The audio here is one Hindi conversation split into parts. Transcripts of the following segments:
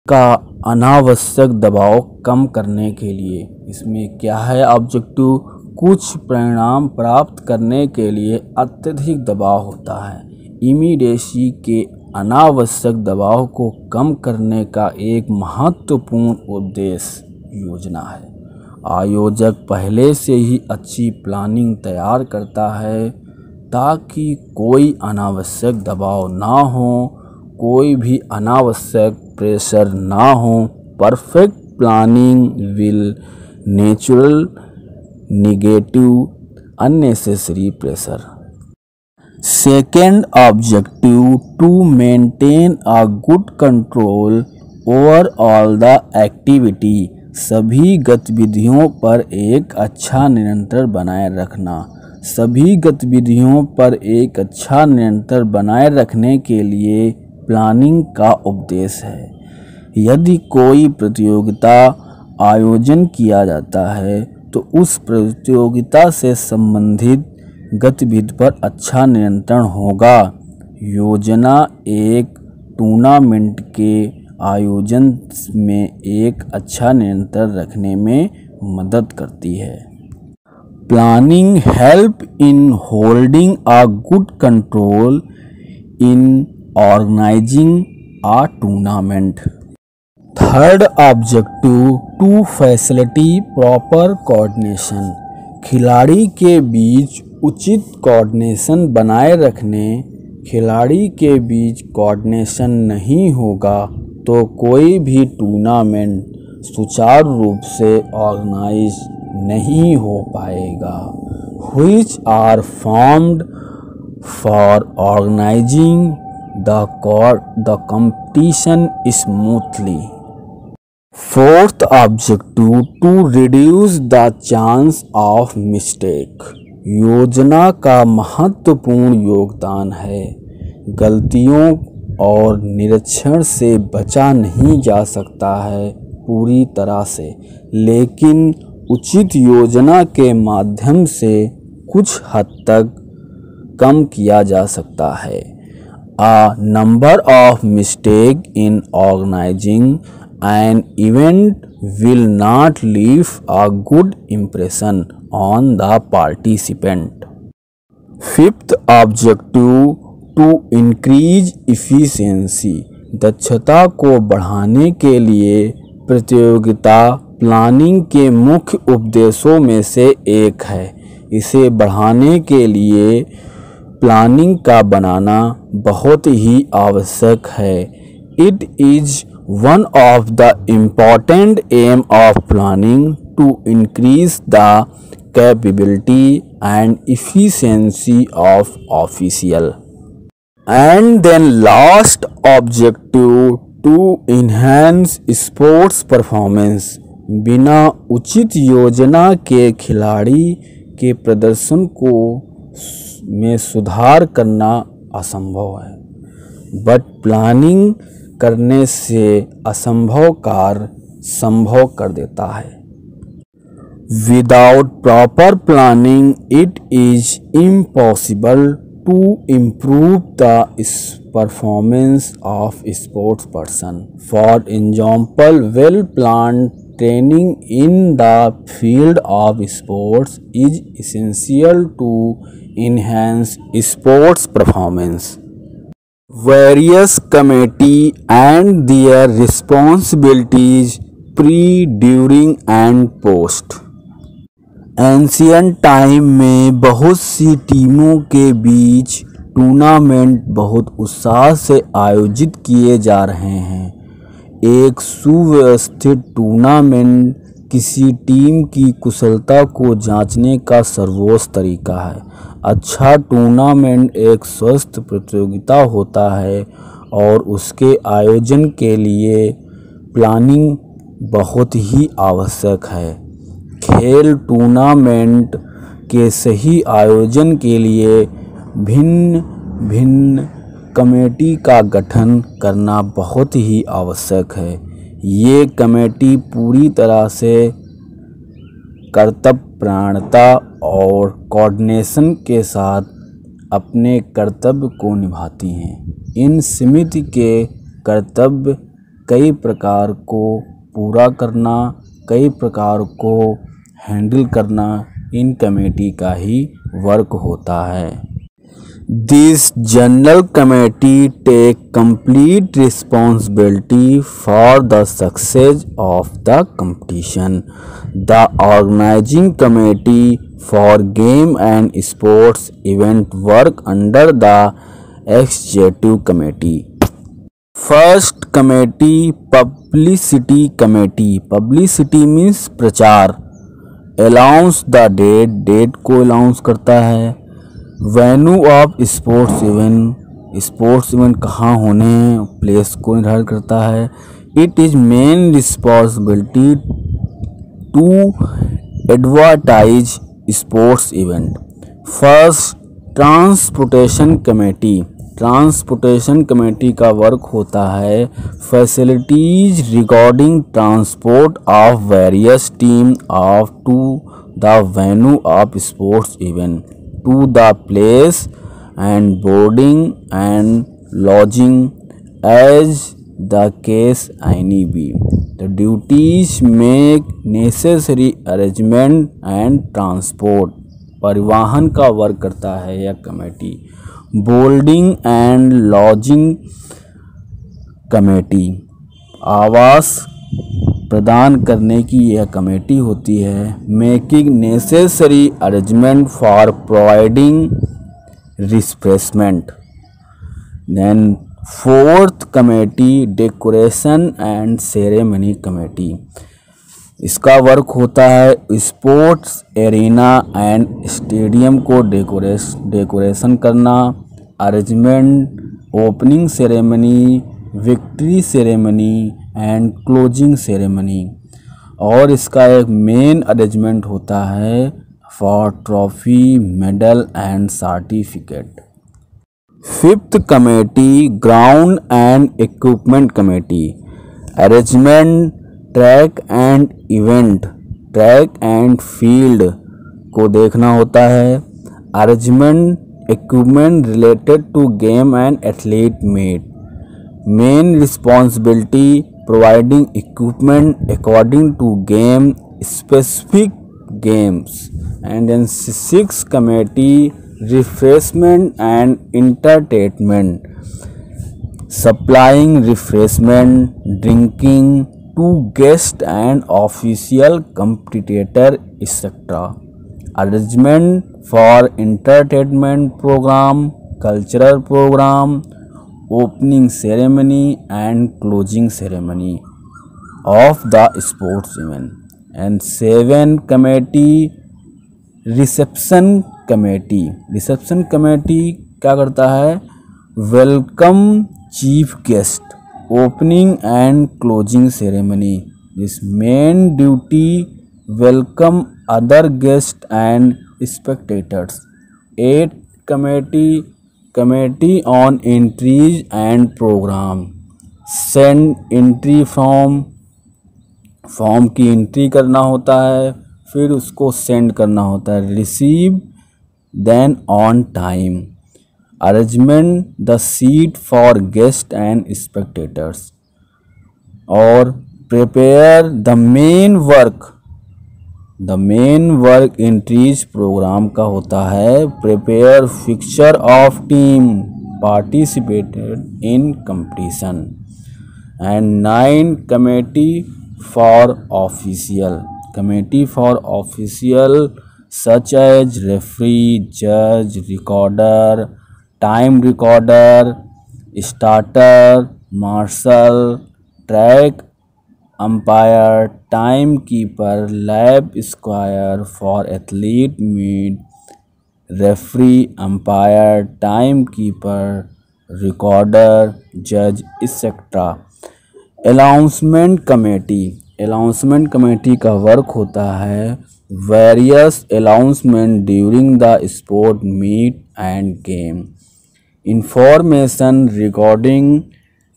का अनावश्यक दबाव कम करने के लिए। इसमें क्या है ऑब्जेक्टिव, कुछ परिणाम प्राप्त करने के लिए अत्यधिक दबाव होता है। इमीडिएसी के अनावश्यक दबाव को कम करने का एक महत्वपूर्ण उद्देश्य योजना है। आयोजक पहले से ही अच्छी प्लानिंग तैयार करता है ताकि कोई अनावश्यक दबाव ना हो, कोई भी अनावश्यक प्रेशर ना हो। Perfect planning will natural negative unnecessary pressure. Second objective, to maintain a good control over all the activity. सभी गतिविधियों पर एक अच्छा नियंत्रण बनाए रखना। सभी गतिविधियों पर एक अच्छा नियंत्रण बनाए रखने के लिए प्लानिंग का उपदेश है। यदि कोई प्रतियोगिता आयोजन किया जाता है तो उस प्रतियोगिता से संबंधित गतिविधि पर अच्छा नियंत्रण होगा। योजना एक टूर्नामेंट के आयोजन में एक अच्छा नियंत्रण रखने में मदद करती है। Planning help in holding a good control in organising a tournament. Third objective, to facility proper coordination. खिलाड़ी के बीच उचित कोऑर्डिनेशन बनाए रखने। खिलाड़ी के बीच कोऑर्डिनेशन नहीं होगा तो कोई भी टूर्नामेंट सुचारू रूप से ऑर्गेनाइज नहीं हो पाएगा। Which are formed for organising the competition smoothly. Fourth objective, to reduce the chance of mistake. योजना का महत्वपूर्ण योगदान है। गलतियों और निरीक्षण से बचा नहीं जा सकता है पूरी तरह से, लेकिन उचित योजना के माध्यम से कुछ हद तक कम किया जा सकता है। A number of mistakes in organizing an event will not leave a good impression on the participant. Fifth objective, to increase efficiency. दक्षता को बढ़ाने के लिए प्रतियोगिता प्लानिंग के मुख्य उद्देश्यों में से एक है। इसे बढ़ाने के लिए प्लानिंग का बनाना बहुत ही आवश्यक है। It is one of the important aim of planning to increase the capability and efficiency of official. And then last objective, to enhance sports performance. बिना उचित योजना के खिलाड़ी के प्रदर्शन को में सुधार करना असंभव है, बट प्लानिंग करने से असंभव कार्य संभव कर देता है। Without proper planning it is impossible to improve the performance of sports person. For example, well planned training in the field of sports is essential to enhance sports performance. Various committee and their responsibilities pre, during and post. Ancient time में बहुत सी टीमों के बीच टूर्नामेंट बहुत उत्साह से आयोजित किए जा रहे हैं। एक सुव्यवस्थित टूर्नामेंट किसी टीम की कुशलता को जांचने का सर्वोच्च तरीका है। अच्छा टूर्नामेंट एक स्वस्थ प्रतियोगिता होता है और उसके आयोजन के लिए प्लानिंग बहुत ही आवश्यक है। खेल टूर्नामेंट के सही आयोजन के लिए भिन्न भिन्न कमेटी का गठन करना बहुत ही आवश्यक है। ये कमेटी पूरी तरह से कर्तव्यपरायणता और कोऑर्डिनेशन के साथ अपने कर्तव्य को निभाती हैं। इन समिति के कर्तव्य कई प्रकार को पूरा करना, कई प्रकार को हैंडल करना इन कमेटी का ही वर्क होता है। This general committee take complete responsibility for the success of the competition. The organizing committee for game and sports event work under the executive committee. First committee, publicity committee. Publicity means प्रचार। Announce the date, डेट को अनाउंस करता है। वेन्यू ऑफ स्पोर्ट्स इवेंट कहाँ होने हैं, प्लेस को निर्धारित करता है। It is main responsibility to advertise sports event. First, transportation committee. Transportation committee का वर्क होता है facilities regarding transport of various team of to the venue of sports event, to the place and boarding and lodging as the case any be. The duties make necessary arrangement and transport. परिवहन का वर्क करता है यह committee. Boarding and lodging committee, आवास प्रदान करने की यह कमेटी होती है। Making necessary arrangement for providing refreshment. Then fourth committee, decoration and ceremony committee. इसका वर्क होता है स्पोर्ट्स एरिना एंड स्टेडियम को डेकोरेशन करना, arrangement, opening ceremony, victory ceremony and closing ceremony. और इसका एक मेन अरेंजमेंट होता है for trophy, medal and certificate. Fifth committee, ground and equipment committee. Arrangement, track and event, track and field को देखना होता है। Arrangement, equipment related to game and athlete meet. Main responsibility providing equipment according to game specific games. And then sixth committee, refreshment and entertainment, supplying refreshment, drinking to guests and official competitor etc. Arrangement for entertainment program, cultural program, opening ceremony and closing ceremony of the sports event. And seven committee, reception committee. reception committee क्या करता है? Welcome chief guest, opening and closing ceremony. This main duty welcome other guest and spectators. Eight committee, committee on entries and programme. Send entry form, form की एंट्री करना होता है, फिर उसको सेंड करना होता है। Receive then on time. Arrangement the seat for guest and spectators. और prepare the main work. The main work entries programme का होता है prepare fixture of team participated in competition. And nine committee for official. Committee for official such as referee, जज, recorder, time recorder, starter, martial, track umpire, time keeper, lab square for athlete meet, referee, umpire, time keeper, recorder, जज etcetera. Announcement committee. Announcement committee का वर्क होता है various announcement during the sport meet end game, information regarding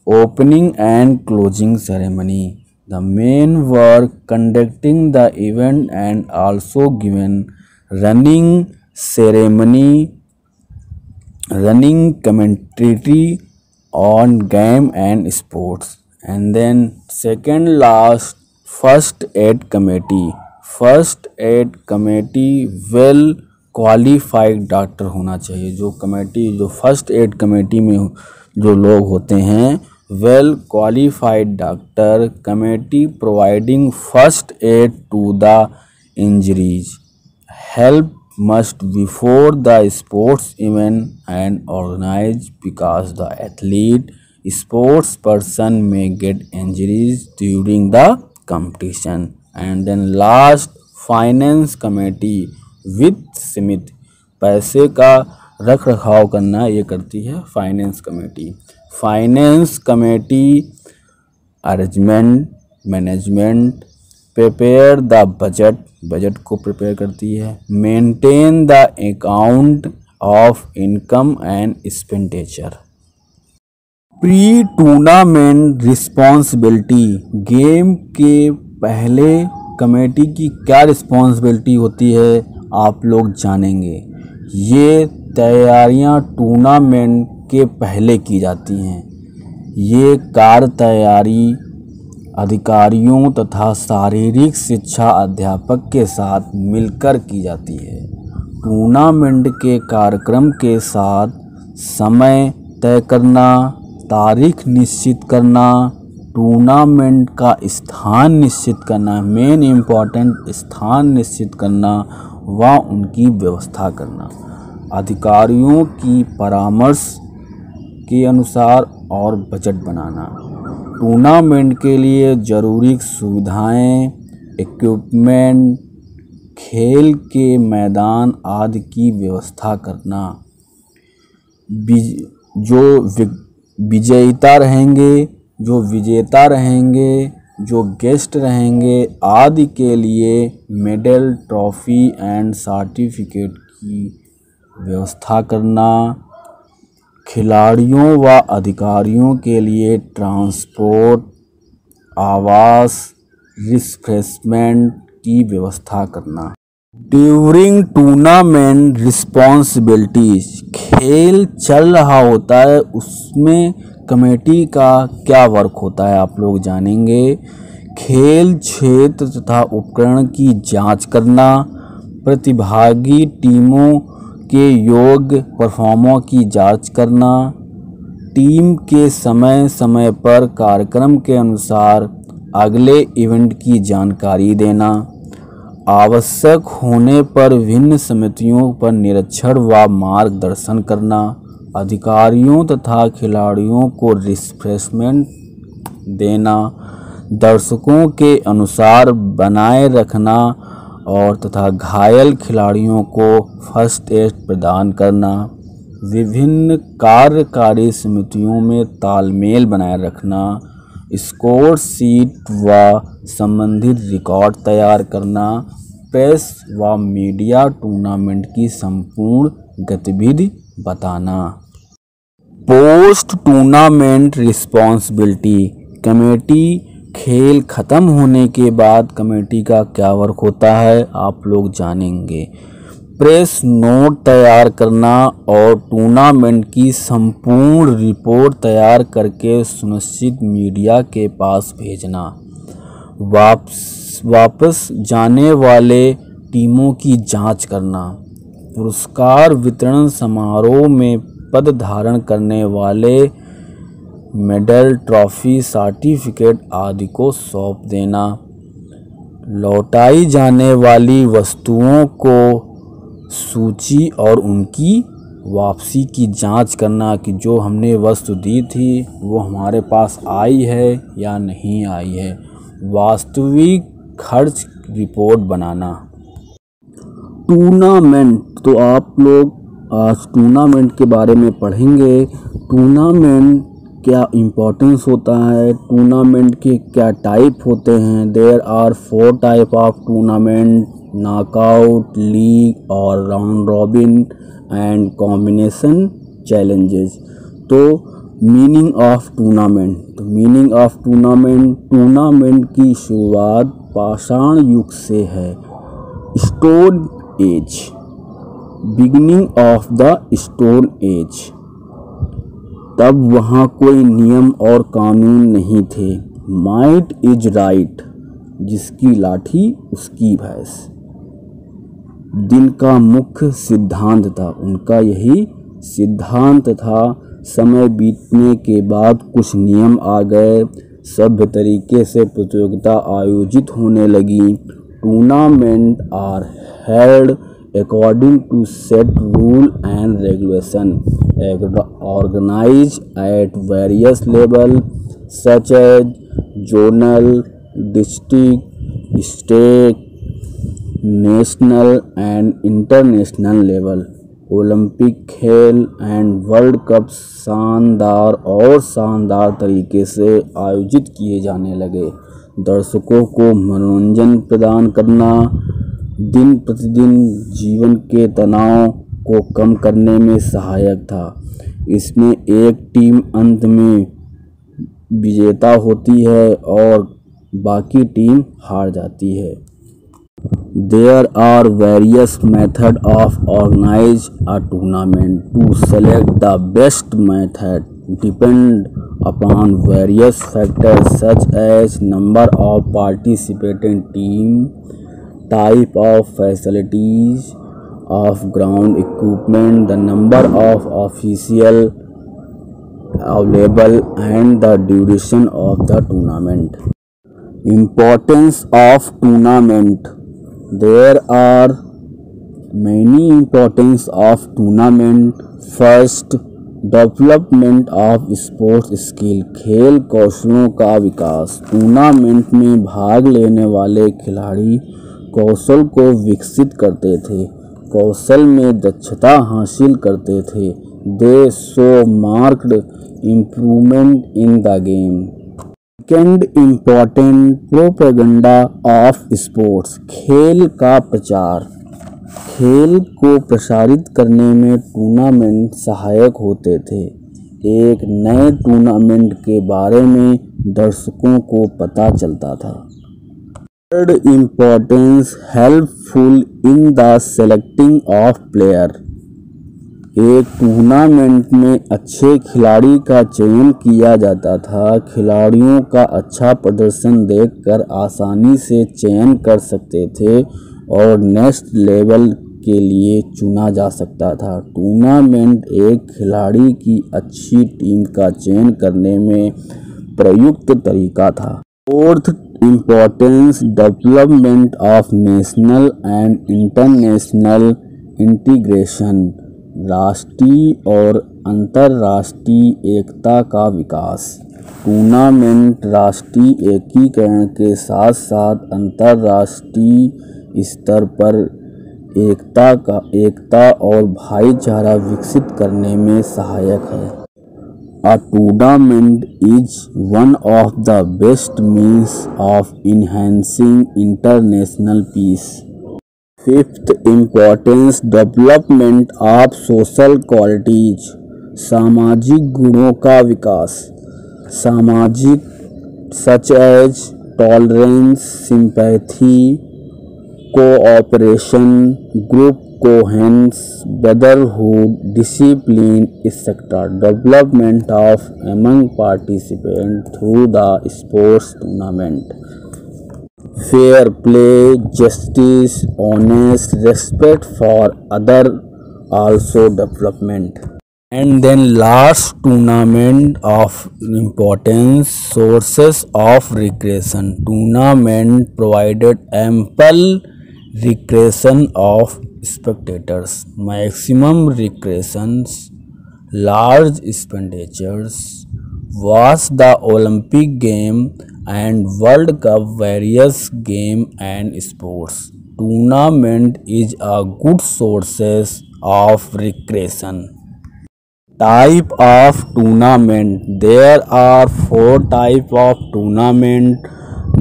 opening and closing ceremony. The main work conducting the event and also given running ceremony, running commentary on game and sports, And then second last, first aid committee. First aid committee well qualified doctor होना चाहिए। जो कमेटी, जो फर्स्ट एड कमेटी में जो लोग होते हैं, well qualified doctor. Committee providing first aid to the injuries, help must before the sports event and organized because the athlete sports person may get injuries during the competition. And then last, finance committee with सीमित, पैसे का रख रखाव करना ये करती है finance committee. Finance committee arrangement, management, prepare the budget, budget को प्रिपेयर करती है। Maintain the account of income and expenditure. Pre tournament responsibility, game के पहले कमेटी की क्या रिस्पॉन्सिबिलिटी होती है आप लोग जानेंगे। ये तैयारियां टूर्नामेंट के पहले की जाती हैं। ये कार्य तैयारी अधिकारियों तथा शारीरिक शिक्षा अध्यापक के साथ मिलकर की जाती है। टूर्नामेंट के कार्यक्रम के साथ समय तय करना, तारीख निश्चित करना, टूर्नामेंट का स्थान निश्चित करना, मेन इम्पॉर्टेंट स्थान निश्चित करना व उनकी व्यवस्था करना, अधिकारियों की परामर्श के अनुसार और बजट बनाना, टूर्नामेंट के लिए जरूरी सुविधाएं, इक्विपमेंट, खेल के मैदान आदि की व्यवस्था करना, जो विजेता रहेंगे, जो गेस्ट रहेंगे आदि के लिए मेडल, ट्रॉफी एंड सर्टिफिकेट की व्यवस्था करना, खिलाड़ियों व अधिकारियों के लिए ट्रांसपोर्ट, आवास, रिफ्रेशमेंट की व्यवस्था करना। ड्यूरिंग टूर्नामेंट रिस्पॉन्सिबिलिटीज, खेल चल रहा होता है उसमें कमेटी का क्या वर्क होता है आप लोग जानेंगे। खेल क्षेत्र तथा उपकरण की जांच करना, प्रतिभागी टीमों के योग्य परफॉर्मर की जांच करना, टीम के समय समय पर कार्यक्रम के अनुसार अगले इवेंट की जानकारी देना, आवश्यक होने पर विभिन्न समितियों पर निरीक्षण व मार्गदर्शन करना, अधिकारियों तथा खिलाड़ियों को रिफ्रेशमेंट देना, दर्शकों के अनुसार बनाए रखना और तथा घायल खिलाड़ियों को फर्स्ट एड प्रदान करना, विभिन्न कार्यकारी समितियों में तालमेल बनाए रखना, स्कोर शीट व संबंधित रिकॉर्ड तैयार करना, प्रेस व मीडिया टूर्नामेंट की संपूर्ण गतिविधि बताना। पोस्ट टूर्नामेंट रिस्पॉन्सिबिलिटी, कमेटी खेल खत्म होने के बाद कमेटी का क्या वर्क होता है आप लोग जानेंगे। प्रेस नोट तैयार करना और टूर्नामेंट की संपूर्ण रिपोर्ट तैयार करके सुनिश्चित मीडिया के पास भेजना, वापस जाने वाले टीमों की जांच करना, पुरस्कार वितरण समारोह में पद धारण करने वाले मेडल, ट्रॉफी, सर्टिफिकेट आदि को सौंप देना, लौटाई जाने वाली वस्तुओं को सूची और उनकी वापसी की जांच करना कि जो हमने वस्तु दी थी वो हमारे पास आई है या नहीं आई है, वास्तविक खर्च रिपोर्ट बनाना। टूर्नामेंट, तो आप लोग आज टूर्नामेंट के बारे में पढ़ेंगे। टूर्नामेंट क्या इम्पोर्टेंस होता है, टूर्नामेंट के क्या टाइप होते हैं। There are 4 type of tournament, knockout, league और round robin and combination challenges. तो मीनिंग ऑफ टूर्नामेंट, तो मीनिंग ऑफ टूर्नामेंट, टूर्नामेंट की शुरुआत पाषाण युग से है। Stone age, beginning of the stone age. तब वहाँ कोई नियम और कानून नहीं थे। माइट इज राइट, जिसकी लाठी उसकी भैंस। दिन का मुख्य सिद्धांत था, उनका यही सिद्धांत था। समय बीतने के बाद कुछ नियम आ गए, सभ्य तरीके से प्रतियोगिता आयोजित होने लगी। Tournament are held according to set rule and regulation organized at various levels such as zonal, district, state, national and international level। Olympic खेल एंड वर्ल्ड कप शानदार तरीके से आयोजित किए जाने लगे। दर्शकों को मनोरंजन प्रदान करना दिन प्रतिदिन जीवन के तनाव को कम करने में सहायक था। इसमें एक टीम अंत में विजेता होती है और बाकी टीम हार जाती है। There are various methods of organize a tournament. To select the best method depend upon various factors such as number of participating team, type of facilities of ground equipment, the number of officials available and the duration of the tournament। Importance of tournament। There are many importance of tournament। First, development of sports skill, खेल कौशलों का विकास। टूर्नामेंट में भाग लेने वाले खिलाड़ी कौशल को विकसित करते थे, कौशल में दक्षता हासिल करते थे। दे show marked improvement in the game. Second important, propaganda of sports, खेल का प्रचार। खेल को प्रसारित करने में टूर्नामेंट सहायक होते थे। एक नए टूर्नामेंट के बारे में दर्शकों को पता चलता था। Third importance, helpful in the selecting of player. एक टूर्नामेंट में अच्छे खिलाड़ी का चयन किया जाता था। खिलाड़ियों का अच्छा प्रदर्शन देखकर आसानी से चयन कर सकते थे और नेक्स्ट लेवल के लिए चुना जा सकता था। टूर्नामेंट एक खिलाड़ी की अच्छी टीम का चयन करने में प्रयुक्त तरीका था। Fourth importance, development of national and international integration, राष्ट्रीय और अंतर्राष्ट्रीय एकता का विकास। टूर्नामेंट राष्ट्रीय एकीकरण के साथ साथ अंतर्राष्ट्रीय स्तर पर एकता और भाईचारा विकसित करने में सहायक है। A tournament is one of the best means of enhancing international peace। Fifth importance, development of social qualities, सामाजिक गुणों का विकास। सामाजिक such as tolerance, sympathy, cooperation, group coherence, brotherhood, discipline etcetera. Development of among participant through the sports tournament. Fair play, justice, honest, respect for other also development. And then last tournament of importance, sources of recreation. Tournament provided ample recreation of spectators, maximum recreations, large expenditures, was the Olympic game and World Cup, various game and sports. Tournament is a good sources of recreation. Type of tournament. There are 4 type of tournament: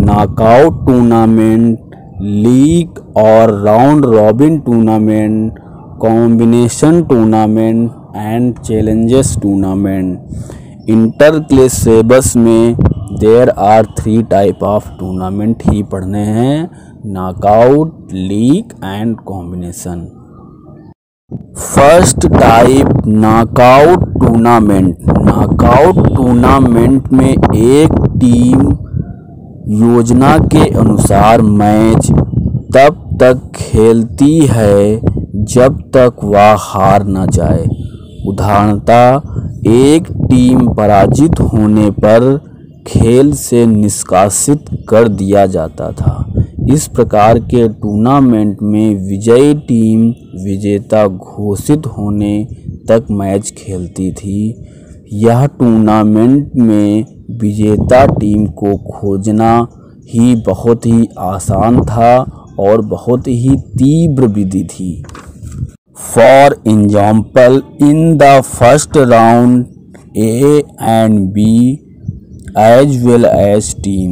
knockout tournament, league और round robin tournament, combination tournament and challenges tournament. Inter classes में there are 3 type of tournament ही पढ़ने हैं: knockout, league and combination. First type, knockout tournament. Knockout tournament में एक टीम योजना के अनुसार मैच तब तक खेलती है जब तक वह हार न जाए। उदाहरणतः एक टीम पराजित होने पर खेल से निष्कासित कर दिया जाता था। इस प्रकार के टूर्नामेंट में विजयी टीम विजेता घोषित होने तक मैच खेलती थी। यह टूर्नामेंट में विजेता टीम को खोजना ही बहुत ही आसान था और बहुत ही तीव्र विधि थी। For example, in the first round A and B as well as team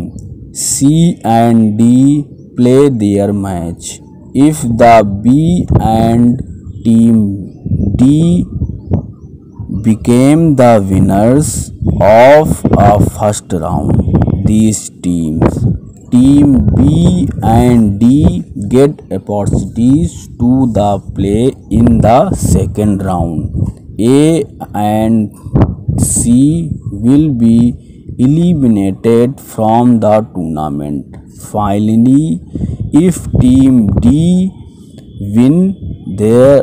C and D play their match. If the B and team D became the winners of a first round, these teams, Team B and D get opportunities to the play in the second round. A and C will be eliminated from the tournament. Finally, if Team D win, their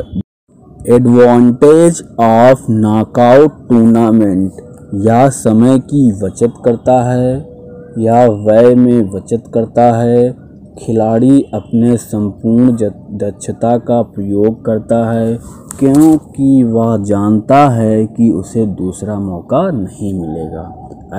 advantage of knockout tournament या समय की बचत करता है या व्यय में बचत करता है। खिलाड़ी अपने संपूर्ण दक्षता का प्रयोग करता है क्योंकि वह जानता है कि उसे दूसरा मौका नहीं मिलेगा।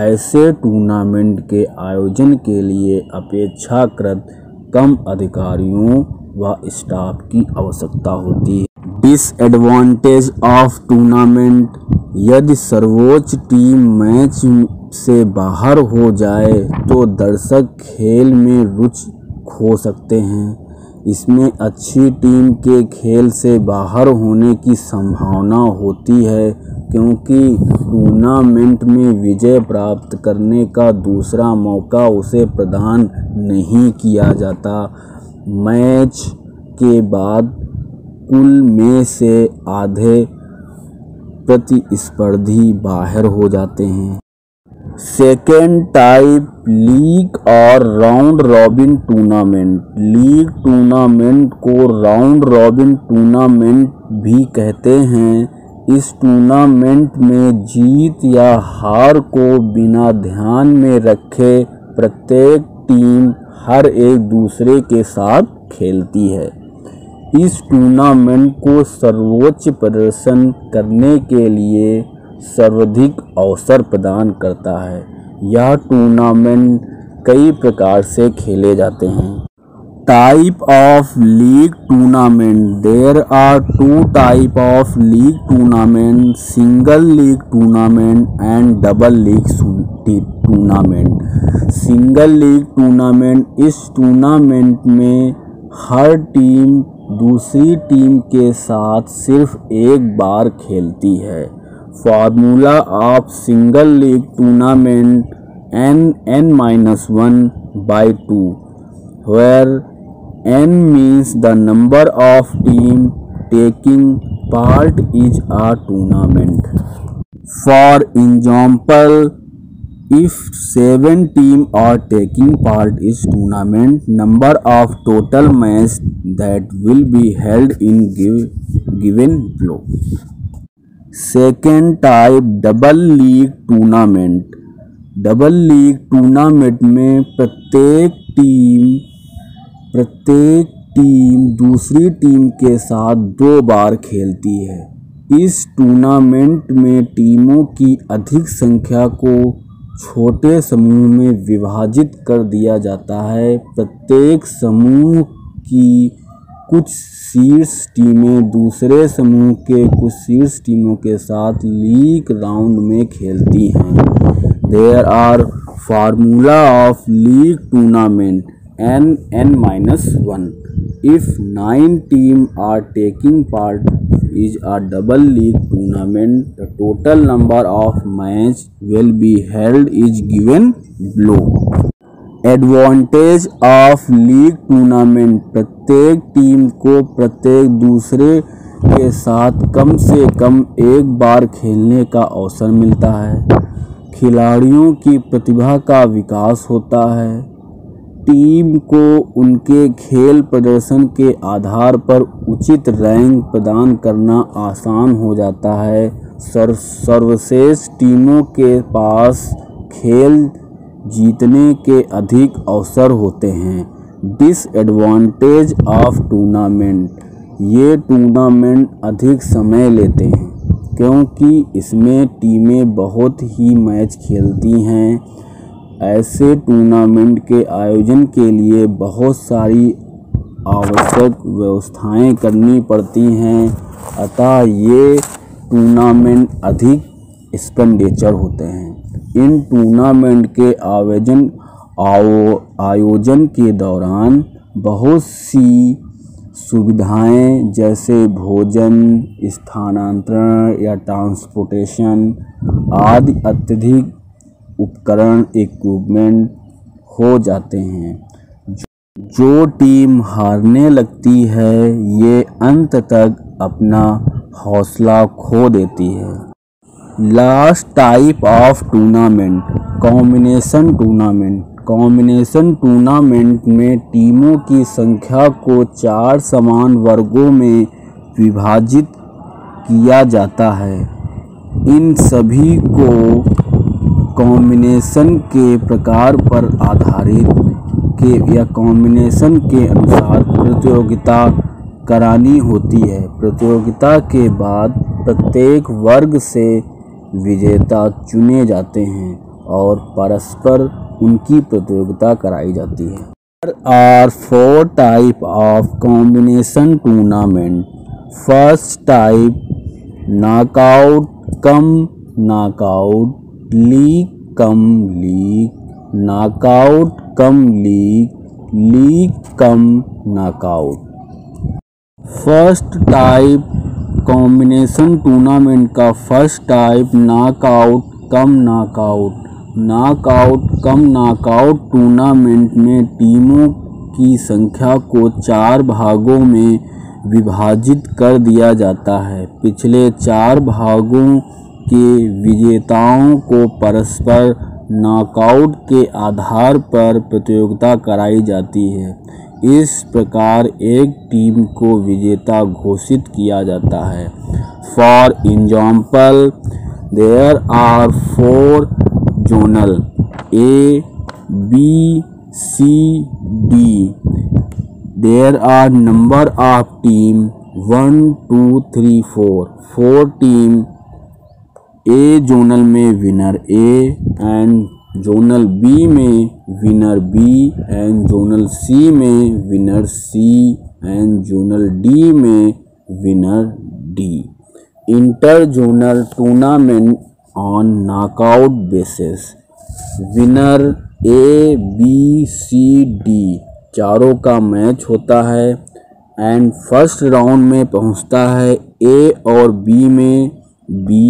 ऐसे टूर्नामेंट के आयोजन के लिए अपेक्षाकृत कम अधिकारियों व स्टाफ की आवश्यकता होती है। डिसएडवांटेज ऑफ टूर्नामेंट: यदि सर्वोच्च टीम मैच से बाहर हो जाए तो दर्शक खेल में रुचि खो सकते हैं। इसमें अच्छी टीम के खेल से बाहर होने की संभावना होती है क्योंकि टूर्नामेंट में विजय प्राप्त करने का दूसरा मौका उसे प्रदान नहीं किया जाता। मैच के बाद कुल में से आधे प्रतिस्पर्धी बाहर हो जाते हैं। सेकेंड टाइप, लीग और round robin tournament. League tournament को राउंड रॉबिन टूर्नामेंट भी कहते हैं। इस टूर्नामेंट में जीत या हार को बिना ध्यान में रखे प्रत्येक टीम हर एक दूसरे के साथ खेलती है। इस टूर्नामेंट को सर्वोच्च प्रदर्शन करने के लिए सर्वाधिक अवसर प्रदान करता है। यह टूर्नामेंट कई प्रकार से खेले जाते हैं। Type of league tournament: there are two type of league tournament, single league tournament and double league tournament. Single league tournament: इस टूर्नामेंट में हर टीम दूसरी टीम के साथ सिर्फ एक बार खेलती है। Formula of single league tournament: n-1/2 where n means the number of team taking part is a tournament. For example, if 7 teams are taking part in tournament, number of total matches that will be held in given below. Second type, double league tournament. Double league tournament में प्रत्येक टीम दूसरी टीम के साथ 2 बार खेलती है। इस टूर्नामेंट में टीमों की अधिक संख्या को छोटे समूह में विभाजित कर दिया जाता है। प्रत्येक समूह की कुछ शीर्ष टीमें दूसरे समूह के कुछ शीर्ष टीमों के साथ लीग राउंड में खेलती हैं। There are formula of league tournament: n-1। If 9 teams are taking part in a double league tournament, the total number of matches will be held is given below. Advantage of league tournament: प्रत्येक टीम को प्रत्येक दूसरे के साथ कम से कम एक बार खेलने का अवसर मिलता है। खिलाड़ियों की प्रतिभा का विकास होता है। टीम को उनके खेल प्रदर्शन के आधार पर उचित रैंक प्रदान करना आसान हो जाता है। सर्वश्रेष्ठ टीमों के पास खेल जीतने के अधिक अवसर होते हैं। डिसएडवांटेज ऑफ टूर्नामेंट, ये टूर्नामेंट अधिक समय लेते हैं क्योंकि इसमें टीमें बहुत ही मैच खेलती हैं। ऐसे टूर्नामेंट के आयोजन के लिए बहुत सारी आवश्यक व्यवस्थाएं करनी पड़ती हैं, अतः ये टूर्नामेंट अधिक एक्सपेंडिचर होते हैं। इन टूर्नामेंट के आयोजन के दौरान बहुत सी सुविधाएं जैसे भोजन, स्थानांतरण या ट्रांसपोर्टेशन आदि अत्यधिक उपकरण इक्विपमेंट हो जाते हैं। जो टीम हारने लगती है ये अंत तक अपना हौसला खो देती है। Last type of tournament, combination tournament. Combination tournament में टीमों की संख्या को 4 समान वर्गों में विभाजित किया जाता है। इन सभी को कॉम्बिनेशन के प्रकार पर आधारित या कॉम्बिनेशन के अनुसार प्रतियोगिता करानी होती है। प्रतियोगिता के बाद प्रत्येक वर्ग से विजेता चुने जाते हैं और परस्पर उनकी प्रतियोगिता कराई जाती है। There are 4 types of combination tournament. First type, knockout cum knockout, league cum league, knockout cum league, league cum knockout। First type combination tournament का फर्स्ट टाइप नॉकआउट कम नॉकआउट। नॉकआउट कम नॉकआउट टूर्नामेंट में टीमों की संख्या को 4 भागों में विभाजित कर दिया जाता है। पिछले 4 भागों के विजेताओं को परस्पर नॉकआउट के आधार पर प्रतियोगिता कराई जाती है। इस प्रकार एक टीम को विजेता घोषित किया जाता है। For example, there are 4 zonal A, B, C, D. There are number of team 1, 2, 3, 4. 4 team A zonal में winner A and zonal B में winner B and zonal C में winner C and zonal D में winner D. Inter zonal tournament on knockout basis. Winner A, B, C, D चारों का मैच होता है एंड फर्स्ट राउंड में पहुंचता है A और B में B,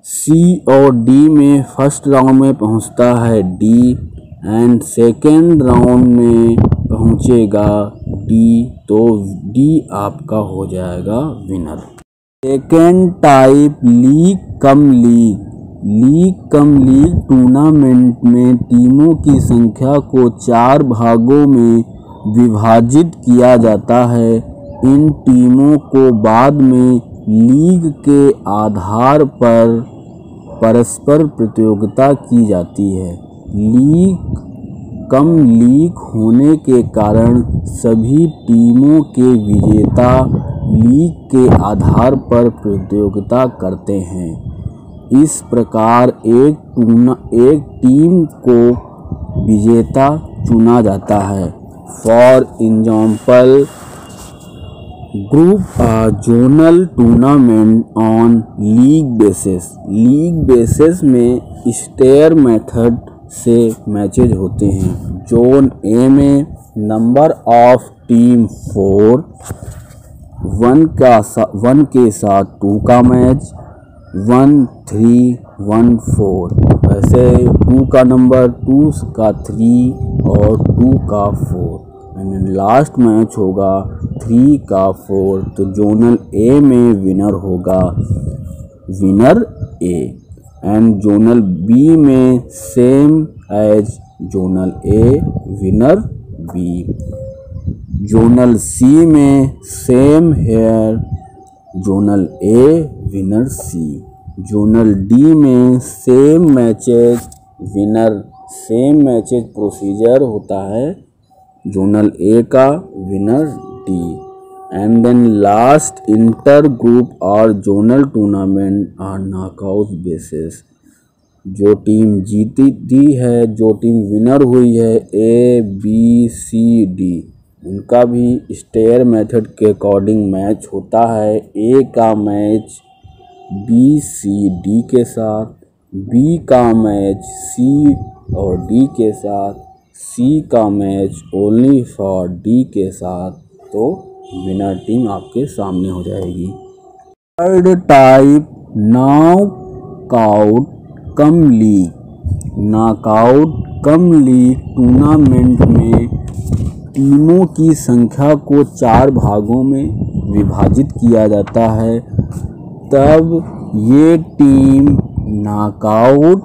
C और D में फर्स्ट राउंड में पहुंचता है D एंड सेकेंड राउंड में पहुंचेगा D, तो D आपका हो जाएगा winner. Second type league cum league. League cum league tournament में टीमों की संख्या को 4 भागों में विभाजित किया जाता है। इन टीमों को बाद में लीग के आधार पर परस्पर प्रतियोगिता की जाती है। लीग कम लीग होने के कारण सभी टीमों के विजेता लीग के आधार पर प्रतियोगिता करते हैं। इस प्रकार एक टीम को विजेता चुना जाता है। For example, group A zonal tournament on league basis. League basis में स्टेयर मेथड से मैचेज होते हैं। जोन ए में नंबर ऑफ टीम 4, 1 के साथ 2 का मैच, 1, 3, 1, 4। ऐसे 2 का नंबर, 2 का 3 और 2 का 4। एंड लास्ट मैच होगा 3 का 4। तो जोनल ए में विनर होगा winner A, and zonal B में same as zonal A winner B. Zonal C में same here zonal A winner C. Zonal D में same matches winner same matches procedure होता है जोनल ए का winner D. And then last inter group और zonal tournament are knockout basis. जो टीम जीती है, जो टीम विनर हुई है ए बी सी डी, उनका भी स्टेयर मेथड के अकॉर्डिंग मैच होता है। ए का मैच बी सी डी के साथ, बी का मैच सी और डी के साथ, सी का मैच ओनली फॉर डी के साथ। तो विनर टीम आपके सामने हो जाएगी। थर्ड टाइप नॉकआउट कम लीग। नॉकआउट कम लीग टूर्नामेंट में टीमों की संख्या को 4 भागों में विभाजित किया जाता है। तब ये टीम नॉकआउट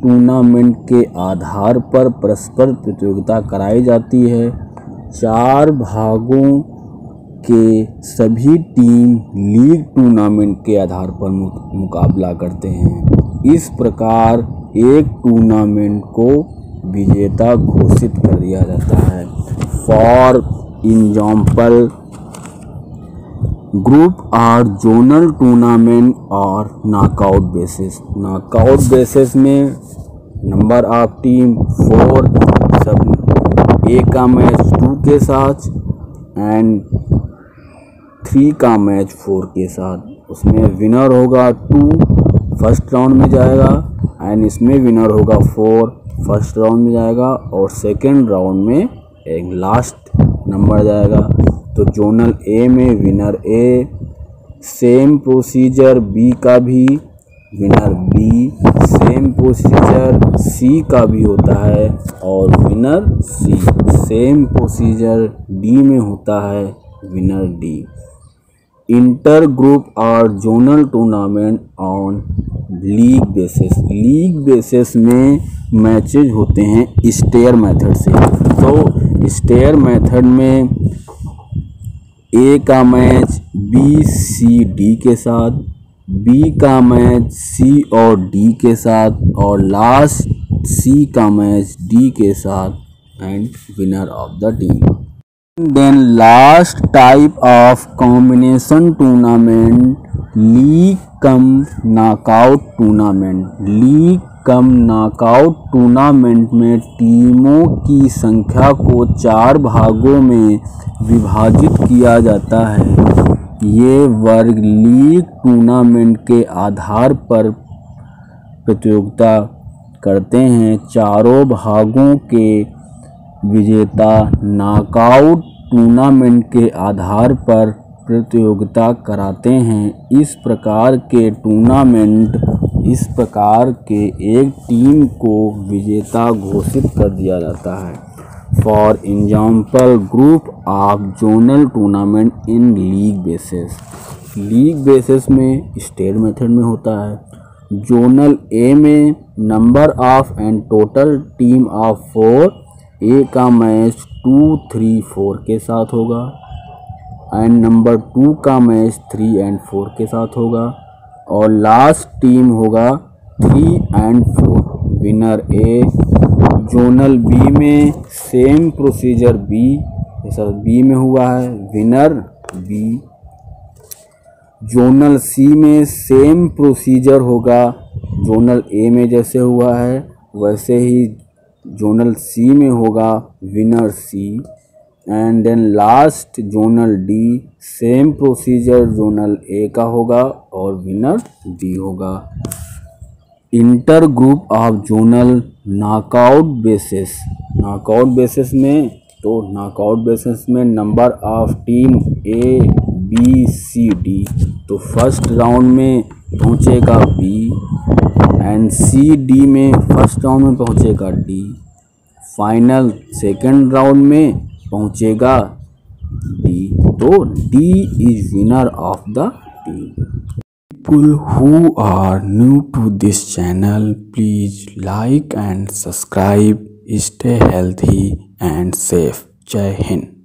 टूर्नामेंट के आधार पर परस्पर प्रतियोगिता कराई जाती है। 4 भागों के सभी टीम लीग टूर्नामेंट के आधार पर मुकाबला करते हैं। इस प्रकार एक टूर्नामेंट को विजेता घोषित कर दिया जाता है। For example group are zonal tournament और नॉकआउट बेसिस। नॉकआउट बेसिस में नंबर ऑफ टीम 4, सब ए का मैच 2 के साथ एंड 3 का मैच 4 के साथ। उसमें विनर होगा 2 फर्स्ट राउंड में जाएगा, एंड इसमें विनर होगा 4 फर्स्ट राउंड में जाएगा, और सेकेंड राउंड में एक लास्ट नंबर जाएगा। तो जोनल ए में विनर ए, सेम प्रोसीजर बी का भी विनर बी, सेम प्रोसीजर सी का भी होता है और विनर सी, सेम प्रोसीजर डी में होता है विनर डी। इंटर ग्रुप और zonal tournament on league basis. League basis में मैचेज होते हैं स्टेयर मेथड से। तो स्टेयर मेथड में ए का मैच बी सी डी के साथ, बी का मैच सी और डी के साथ, और लास्ट सी का मैच डी के साथ, and winner of the team. Then last type of combination tournament league cum knockout tournament. League cum knockout tournament में टीमों की संख्या को 4 भागों में विभाजित किया जाता है। ये वर्ग लीग टूर्नामेंट के आधार पर प्रतियोगिता करते हैं। चारों भागों के विजेता नॉकआउट टूर्नामेंट के आधार पर प्रतियोगिता कराते हैं। इस प्रकार के एक टीम को विजेता घोषित कर दिया जाता है। For example group of zonal tournament in league basis. League basis में स्टेयर मेथड में होता है। जोनल ए में number of and total team of 4, ए का मैच 2, 3, 4 के साथ होगा, एंड नंबर 2 का मैच 3 एंड 4 के साथ होगा, और लास्ट टीम होगा 3 and 4 winner A. Zonal B में सेम प्रोसीजर बी जैसा बी में हुआ है विनर बी। जोनल सी में सेम प्रोसीजर होगा जोनल ए में जैसे हुआ है वैसे ही जोनल सी में होगा winner C. And then last zonal D same procedure zonal A का होगा और विनर डी होगा। Inter group of zonal knockout basis. Knockout basis में number of team A B C D. तो फर्स्ट राउंड में पहुंचेगा बी एंड सी डी में फर्स्ट राउंड में पहुंचेगा डी। फाइनल सेकंड राउंड में पहुंचेगा? डी। तो D is winner of the team. People who are new to this channel, please like and subscribe. Stay healthy and safe. Jai Hind.